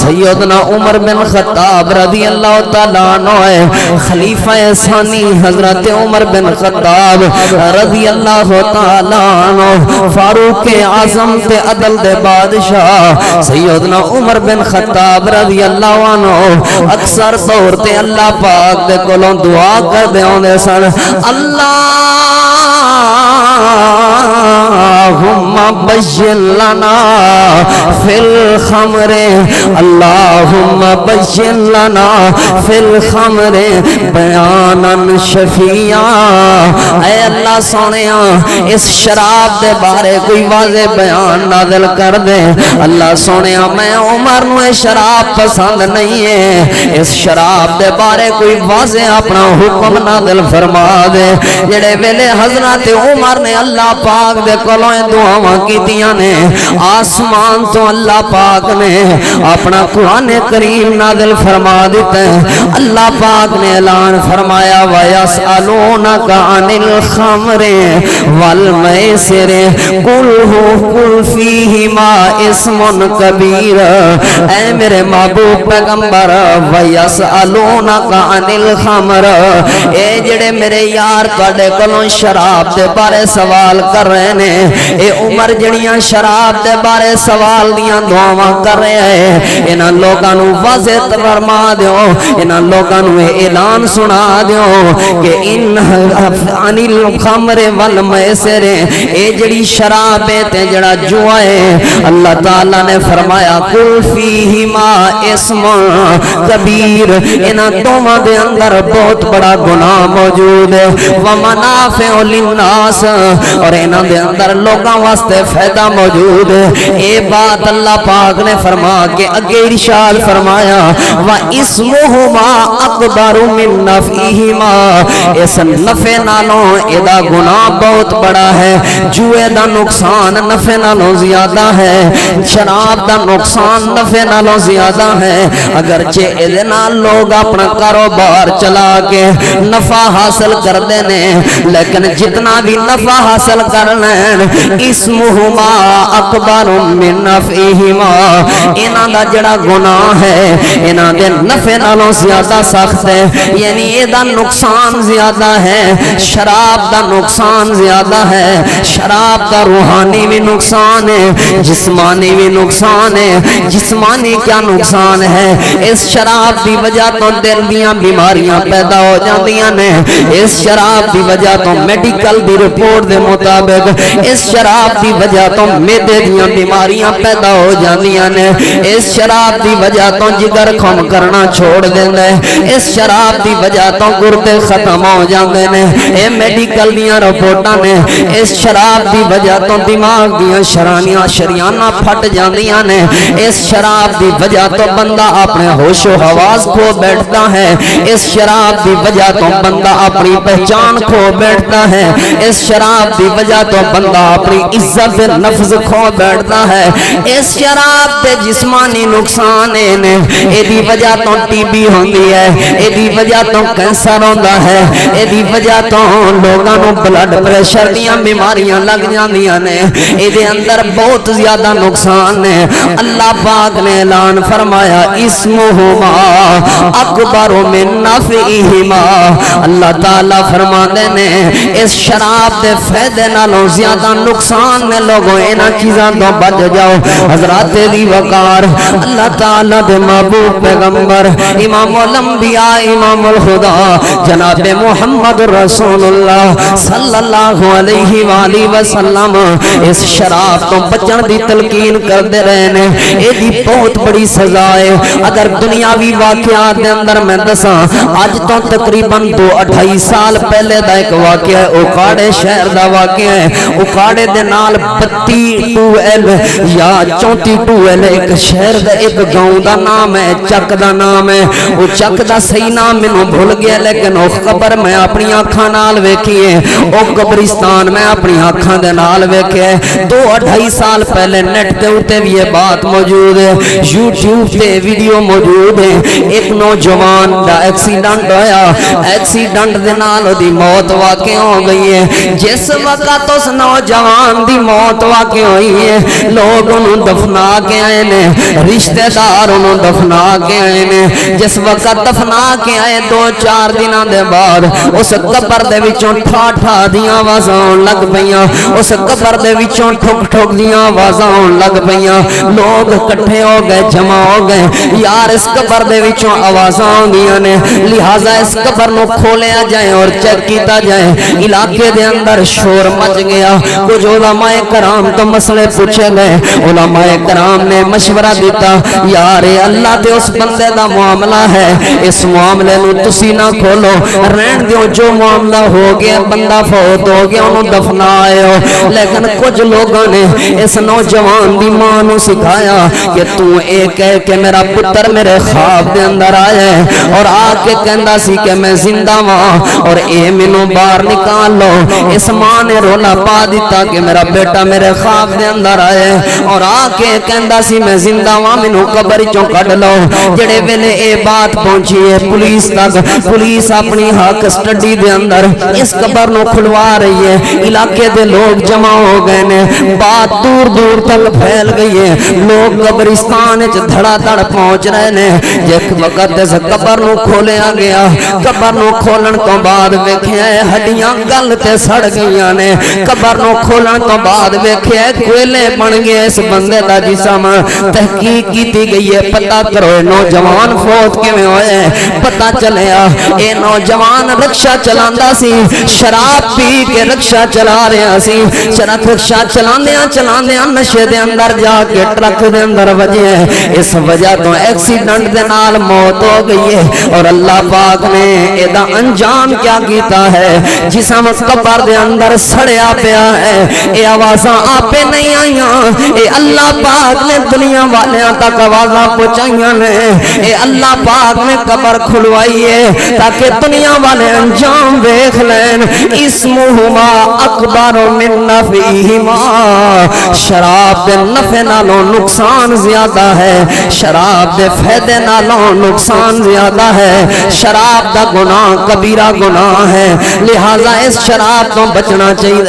سیدنا عمر بن خطاب رضی اللہ تعالیٰ عنہ ہے، خلیفہ ثانی حضرت عمر بن خطاب رضی اللہ تعالیٰ عنہ، فاروق اعظم تے عدل دے بادشاہ سیدنا عمر بن خطاب رضی اللہ عنہ اکثر طور تے اللہ پاک دے کولوں دعا کر دے ہوندے سن، اللہم بجل لنا فی الخمر، اللہم بجل لنا فی الخمر بیانا شفیعا، اے اللہ سونیا اس شراب دے بارے کوئی واضح بیان نازل کر دے، اللہ سونیا میں عمر نو شراب پسند نہیں ہے، اس شراب دے بارے کوئی واضح اپنا حکم نازل فرما دے۔ جڑے ویلے حضرت عمر نے اللہ پاک دے کولوں دعاواں کیتیاں نے، آسمان تو اللہ پاک نے اپنا قرآن کریم نازل فرما دیتا ہے۔ اللہ پاک نے اعلان فرمایا وَيَسْأَلُونَكَ عَنِ الْخَمْرِ وَالْمَيْسِرِ قُلْ فِيهِمَا اسْمٌ كَبِيرٌ، اے میرے محبوب پیغمبر وَيَسْأَلُونَكَ عَنِ الْخَمْرِ، اے جڑے میرے یار تواڈے کولوں شراب دے بارے سوال کر رہے نے، اے عمر جڑیاں شراب دے بارے سوال دیاں دعاواں کر رہے ہیں، انہاں لوکاں نو واضح فرما دیو، انہاں لوکاں نو اعلان سنا دیو کہ ان عن الخمر والمیسر، اے جڑی شراب تے جڑا جوا ہے، اللہ تعالیٰ نے فرمایا قل فیہما اسم کبیر، انہاں دوواں دے اندر بہت بڑا گناہ موجود ہے، ومنافع للناس، اور انہاں دے اندر لوگاں واسطے فائدہ موجود ہے۔ اے بات اللہ پاک نے فرما کے اگے ارشاد فرمایا وَإِسْمُهُمَا أَكْبَرُ مِن نَفْعِهِمَا، اس نفع نالوں ادا گناہ بہت بڑا ہے، جوئے دا نقصان نفع نالوں زیادہ ہے، شراب دا نقصان نفع نالوں زیادہ ہے، اگرچہ ادھے نال لوگ اپنا کاروبار چلا کے نفع حاصل کر دینے، لیکن جتنا بھی نفع حاصل کر لین اسمہما اکبر من نفعہما، انہاں دا جڑا گناہ ہے انہاں دے نفع نالوں زیادہ سخت ہے، یعنی یہ دا نقصان زیادہ ہے، شراب دا نقصان زیادہ ہے، شراب دا روحانی بھی نقصان ہے، جسمانی بھی نقصان ہے۔ جسمانی کیا نقصان ہے؟ اس شراب دی وجہ تو دل دیاں بیماریاں پیدا ہو جاندیاں نے، اس شراب دی وجہ تو میڈیکل دی رپورٹ دے مطابق اس شراب دی وجہ تو میدے دیاں بیماریاں پیدا ہو جاندیاں نے، اس شراب دی وجہ تو جگر خم کرنا چھوڑ دیندے، اس شراب دی وجہ تو گردے ختم ہو جاندے نے، اے میڈیکل دیاں رپورٹاں نے، اس شراب دی وجہ تو دماغ دیاں شریاناں پھٹ جاندیاں نے، اس شراب دی وجہ تو بندہ اپنے ہوش و حواس کھو بیٹھتا ہے، اس شراب دی وجہ تو بندہ اپنی پہچان کھو بیٹھتا ہے، اس شراب دی وجہ تو بندہ اپنی عزت نفس کھو بیٹھتا ہے، اس شراب دے جسمانی نقصان نے، ایدی وجہ تو ٹی بی ہوندی ہے، ایدی وجہ تو کینسر ہوندا ہے، ایدی وجہ تو لوگاں نو بلڈ پریشر دیاں بیماریاں لگ جاندیاں نے، ایدے اندر بہت زیادہ نقصان ہے۔ اللہ پاک نے اعلان فرمایا اسمہما اکبر من نفعہما، اللہ تعالیٰ فرماندے نے اس شراب دے فائدے نالوں زیادہ نقصان نے، لوگوں انہاں چیزاں تو بچ جاؤ۔ حضرات دی وقار اللہ تعالیٰ دے محبوب پیغمبر امام الانبیاء امام الخدا جناب محمد رسول اللہ صلی اللہ علیہ وآلہ وسلم اس شراب تو بچن دی تلقین کر دے رہے نے، اے دی بہت بڑی سزا ہے۔ اگر دنیاوی واقعات دے اندر میں دساں، آج تو تقریباً 2-2.5 سال پہلے دا ایک واقعہ ہے، اکاڑے شہر دا واقعہ ہے، اکاڑے دے نال 32 یا 34 ایک شہر دا ایک گاؤں دا نام ہے، چک دا نام ہے، وہ چک دا صحیح نام میں نو بھول گیا، لیکن وہ قبر میں اپنی آنکھاں نال ویکھی ہے، وہ قبرستان میں اپنی آنکھاں دے نال ویکھے ہے۔ 2-2.5 سال پہلے نیٹ دے اوتے بھی یہ بات موجود ہے، یوٹیوب جھوٹے ویڈیو موجود ہیں. ایک نوجوان دا ایکسیڈنٹ ہویا, ایکسیڈنٹ دے نال دی موت واقع ہو گئی ہے. جس وقت اس نوجوان دی موت واقع ہوئی ہے, لوگ انہوں دفنا کے آئے نے, رشتہ دار انہوں دفنا کے آئے نے. جس وقت دفنا کے آئے 2-4 دنوں دے بعد اس قبر دے وچوں ٹھا ٹھا دیاں آوازاں لگ پیاں, اس قبر دے وچوں ٹھک ٹھک دیاں آوازاں لگ پیاں. لوگ اکٹھے ہو گئے, جمع ہو گئے, یار اس قبر دے وچوں آوازاں آندیاں نے, لہذا اس قبر نو کھولیا جائے اور چیک کیتا جائے. علاقے دے اندر شور مچ گیا. کچھ علماء کرام تو مسئلے پوچھے گئے. علماء کرام نے مشورہ دیتا, یار اللہ تے اس بندے دا معاملہ ہے, اس معاملے نو تسی نہ کھولو, رہن دیو, جو معاملہ ہو گیا, بندہ فوت ہو گیا, انہوں دفنا آئے ہو. لیکن کچھ لوگوں نے اس نوجوان دی ماں نو سکھایا کہ تو اے کہہ کہ میرا پتر میرے خواب دے اندر آیا ہے اور آ کے کہندا سی کہ میں زندہ ہاں اور اے مینوں باہر نکال لو. اس ماں نے رولا پا دیتا کہ میرا بیٹا میرے خواب دے اندر آیا ہے اور آ کے کہندا سی میں زندہ ہاں, مینوں قبر چوں کڈ لو. جڑے ویلے اے بات پہنچی ہے پولیس تک, پولیس اپنی حق سٹڈی دے اندر اس قبر نو کھلوا رہی ہے. علاقے دے لوگ جمع ہو گئے نے, بات دور دور تک پھیل گئی ہے. لوگ قبرستان وچ دھڑا دھڑ پہنچ رہے نے. جس وقت اس قبر نو کھولیا گیا, قبر نو کھولن تو بعد ویکھیا ہڈیاں گل تے سڑ گئیاں نے. قبر نو کھولن تو بعد ویکھیا کوئلے بن گئے اس بندے دا جسم. تحقیق کیتی گئی ہے, پتہ کرو نوجوان فوت کیویں ہوئے. پتہ چلیا اے نوجوان رکشا چلاندا سی, شراب پی کے رکشا چلا رہا سی. رکشا چلاندیاں چلاندیاں نشے دے اندر جا کے ٹرک دے اندر وجے. اس وجہ تو ایکسیڈنٹ دے نال موت ہو گئی ہے. اور اللہ پاک نے اے دا انجام کیا کیتا ہے, جسم قبر دے اندر سڑیا پیا ہے. اے آوازاں آپے نہیں آئیاں, اے اللہ پاک نے دنیا والیاں تک آوازاں پہنچائیاں نے. اے اللہ پاک نے قبر کھلوائی ہے تاکہ دنیا والے انجام دیکھ لین. اسمہما اکبر من نفعہما, شراب دے نفع نالوں نقصان زیادہ ہے, شراب دے فائدے نالوں نقصان زیادہ ہے. شراب دا گناہ کبیرہ گناہ ہے, لہذا اس شراب تو بچنا چاہیے.